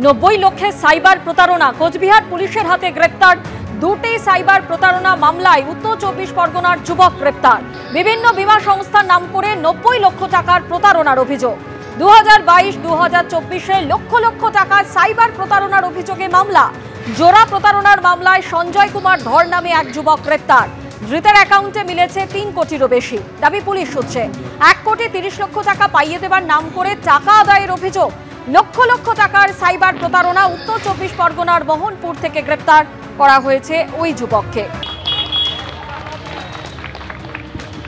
90 লক্ষের সাইবার প্রতারণা। কোচবিহার পুলিশের হাতে গ্রেপ্তার দুটি সাইবার প্রতারণা মামলায় উত্তর 24 পরগনার যুবক গ্রেপ্তার। বিভিন্ন বীমা সংস্থার নাম করে 90 লক্ষ টাকার প্রতারণার অভিযোগ। 2022-2024-এ লক্ষ লক্ষ টাকার সাইবার প্রতারণার অভিযোগে মামলা। জোড়া প্রতারণার মামলায় সঞ্জয় কুমার ধর নামে এক যুবক গ্রেপ্তার। ধৃতের অ্যাকাউন্টে মিলেছে 3 কোটিরও বেশি। দাবি পুলিশ সূত্রে 1 কোটি 30 লক্ষ টাকা পাইয়ে দেবার নাম করে টাকা আদায়ের অভিযোগ। লক্ষ লক্ষ টাকার সাইবার প্রতারণা। উত্তর 24 পরগনার মোহনপুর থেকে গ্রেপ্তার করা হয়েছে ওই যুবককে।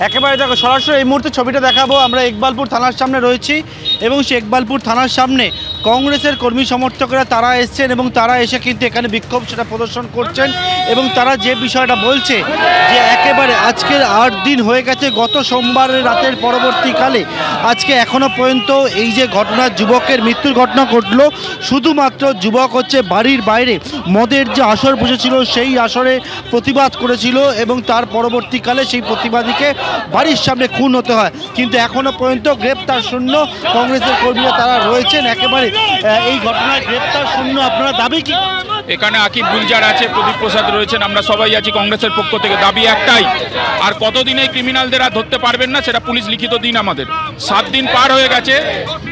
একেবারে দেখো সরাসরি এই মুহূর্তে ছবিটা দেখাবো। আমরা ইকবালপুর থানার সামনে রয়েছি এবং সেই ইকবালপুর থানার সামনে কংগ্রেসের কর্মী সমর্থকরা তারা এসছেন এবং তারা এসে কিন্তু এখানে বিক্ষোভ সেটা প্রদর্শন করছেন এবং তারা যে বিষয়টা বলছে যে একেবারে আজকের 8 দিন হয়ে গেছে, গত সোমবারের রাতের পরবর্তীকালে আজকে এখনো পর্যন্ত এই যে ঘটনা, যুবকের মৃত্যুর ঘটনা ঘটলো, শুধুমাত্র যুবক হচ্ছে বাড়ির বাইরে মদের যে আসর বসেছিল সেই আসরে প্রতিবাদ করেছিল এবং তার পরবর্তীকালে সেই প্রতিবাদীকে বাড়ির সামনে খুন হতে হয়। কিন্তু এখনো পর্যন্ত গ্রেপ্তার শূন্য কংগ্রেসের কর্মীরা তারা রয়েছেন, একেবারে এই ঘটনায় গ্রেপ্তার শূন্য। আপনারা দাবি কি? এখানে আকিব গুলজার আছে, প্রদীপ প্রসাদ রয়েছেন, আমরা সবাই আছি কংগ্রেসের পক্ষ থেকে। দাবি একটাই, আর কতদিন এই ক্রিমিনালদের আর ধরতে পারবেন না সেটা পুলিশ লিখিত দিন আমাদের। 7 দিন পার হয়ে গেছে,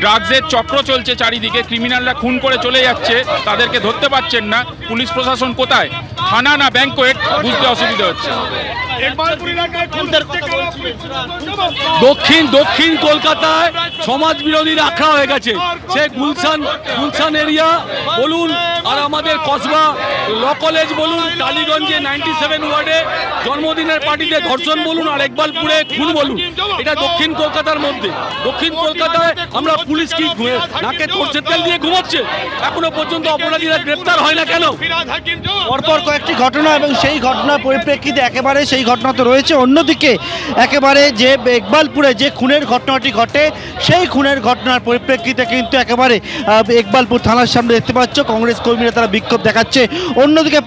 ড্রাগসের চক্র চলছে চারিদিকে, ক্রিমিনালরা খুন করে চলে যাচ্ছে, তাদেরকে ধরতে পারছেন না। পুলিশ প্রশাসন কোথায়? থানা না ব্যাংকোয়েট, বুঝতে অসুবিধা হচ্ছে। দক্ষিণ কলকাতায় সমাজ বিরোধীর আখড়া হয়ে গেছে। সে গুলশান এরিয়া বলুন, আর আমাদের কসবা ল কলেজ বলুন, টালিগঞ্জে 97 ওয়ার্ডে জন্মদিনের পার্টিতে ধর্ষণ বলুন, আর ইকবালপুরে খুন বলুন, এটা দক্ষিণ কলকাতার মধ্যে। দক্ষিণ কলকাতায় আমরা পুলিশ কি নাকে সরষের তেল দিয়ে ঘুমাচ্ছে? এখনো পর্যন্ত অপরাধীরা গ্রেপ্তার হয় না কেন? পরপর কয়েকটি ঘটনা এবং সেই ঘটনার পরিপ্রেক্ষিতে একেবারে সেই ঘটনা তো রয়েছে, অন্যদিকে একেবারে যে ইকবালপুরে যে খুনের ঘটনাটি ঘটে সেই খুনের ঘটনার পরিপ্রেক্ষিতে কিন্তু একেবারে ইকবালপুর থানার সামনে দেখতে পাচ্ছ কংগ্রেস কর্মীরা তারা বিক্ষোভ দেখাচ্ছে। অন্যদিকে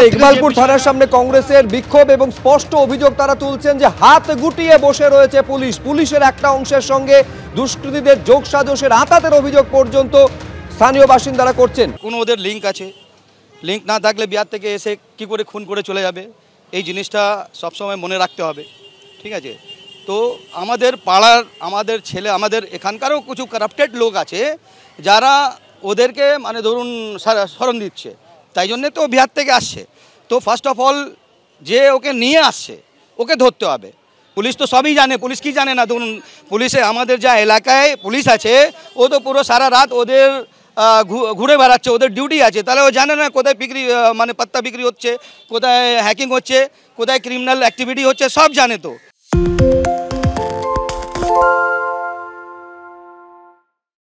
ইকবালপুর থানার সামনে কংগ্রেসের বিক্ষোভ এবং স্পষ্ট অভিযোগ তারা তুলছেন যে হাত গুটিয়ে বসে রয়েছে পুলিশ। পুলিশের একটা অংশের সঙ্গে দুষ্কৃতীদের যোগসাজশের আঁতাতের অভিযোগ পর্যন্ত স্থানীয় বাসিন্দারা করছেন। কোনো ওদের লিঙ্ক আছে, লিঙ্ক না থাকলে বিহার থেকে এসে কি করে খুন করে চলে যাবে, এই জিনিসটা সবসময় মনে রাখতে হবে, ঠিক আছে? তো আমাদের পাড়ার, আমাদের ছেলে, আমাদের এখানকারও কিছু কারাপ্টেড লোক আছে যারা ওদেরকে মানে ধরুন স্মরণ দিচ্ছে, তাই জন্যে তো বিহার থেকে আসছে। তো ফার্স্ট অফ অল যে ওকে নিয়ে আসছে ওকে ধরতে হবে। পুলিশ তো সবই জানে, পুলিশ কি জানে না? ধরুন পুলিশে আমাদের যা এলাকায় পুলিশ আছে ও তো পুরো সারা রাত ওদের ঘুরে বেড়াচ্ছে, ওদের ডিউটি আছে, তাহলে ও জানে না কোথায় বিক্রি মানে পাত্তা বিক্রি হচ্ছে, কোথায় হ্যাকিং হচ্ছে, কোথায় ক্রিমিনাল অ্যাক্টিভিটি হচ্ছে, সব জানে। তো